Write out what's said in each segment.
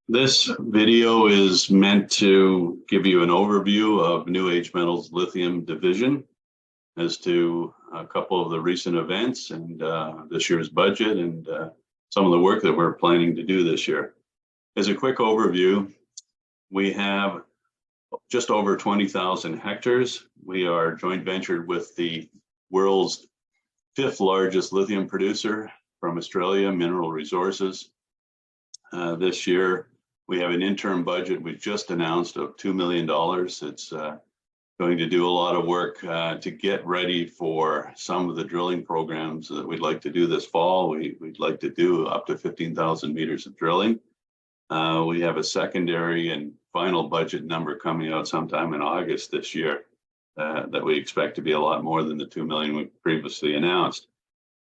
This video is meant to give you an overview of New Age Metals Lithium division as to a couple of the recent events and this year's budget and some of the work that we're planning to do this year. As a quick overview, we have just over 20,000 hectares. We are joint ventured with the world's 5th largest lithium producer from Australia, Mineral Resources. This year, we have an interim budget we've just announced of $2 million. It's going to do a lot of work to get ready for some of the drilling programs that we'd like to do this fall. We'd like to do up to 15,000 meters of drilling. We have a secondary and final budget number coming out sometime in August this year that we expect to be a lot more than the 2 million we previously announced.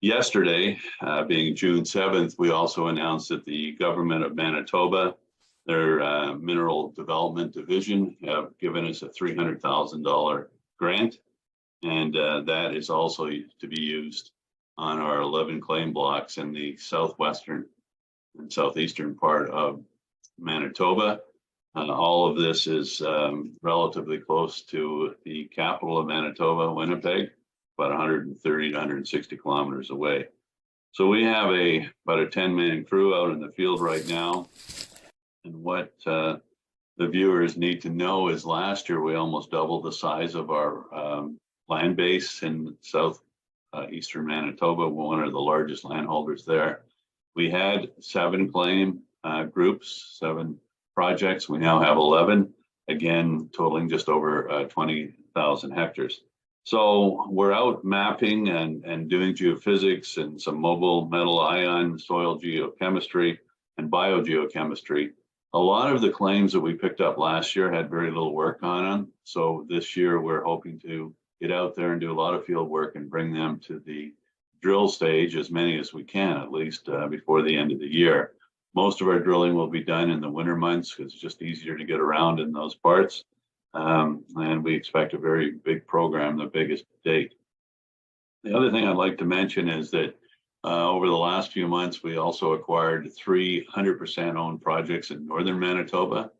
Yesterday, being June 7th, we also announced that the government of Manitoba, their mineral development division, have given us a $300,000 grant, and that is also to be used on our 11 claim blocks in the southwestern and southeastern part of Manitoba. All of this is relatively close to the capital of Manitoba, Winnipeg, about 130 to 160 kilometers away. So we have about a 10-man crew out in the field right now. And what the viewers need to know is last year we almost doubled the size of our land base in southeastern Manitoba. We're one of the largest landholders there. We had 7 claim groups, 7 projects. We now have 11, again, totaling just over 20,000 hectares. So we're out mapping and doing geophysics and some mobile metal ion soil geochemistry and biogeochemistry. A lot of the claims that we picked up last year had very little work on them. So this year we're hoping to get out there and do a lot of field work and bring them to the drill stage, as many as we can, at least before the end of the year. Most of our drilling will be done in the winter months because it's just easier to get around in those parts. And we expect a very big program, the biggest to date. The other thing I'd like to mention is that over the last few months, we also acquired 3 100% owned projects in northern Manitoba,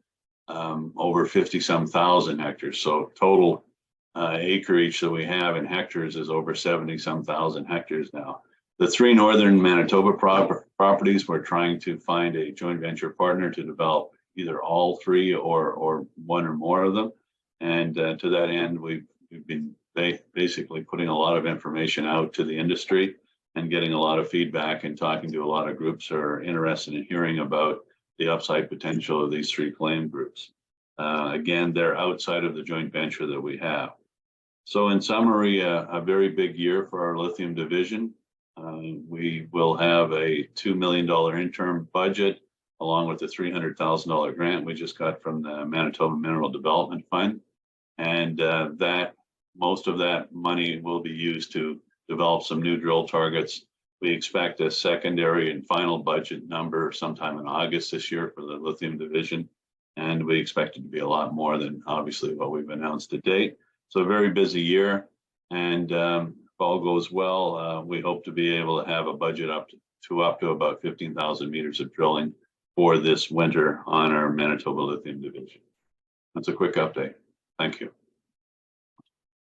over 50-some thousand hectares. So total acreage that we have in hectares is over 70-some thousand hectares now. The 3 northern Manitoba properties, we're trying to find a joint venture partner to develop either all 3 or 1 or more of them. And to that end, we've been basically putting a lot of information out to the industry and getting a lot of feedback and talking to a lot of groups who are interested in hearing about the upside potential of these 3 claim groups. Again, they're outside of the joint venture that we have. So in summary, a very big year for our lithium division. We will have a $2 million interim budget, along with the $300,000 grant we just got from the Manitoba Mineral Development Fund. And most of that money will be used to develop some new drill targets. We expect a secondary and final budget number sometime in August this year for the lithium division. And we expect it to be a lot more than obviously what we've announced to date. So a very busy year. And if all goes well, we hope to be able to have a budget up to about 15,000 meters of drilling for this winter on our Manitoba Lithium division. That's a quick update. Thank you.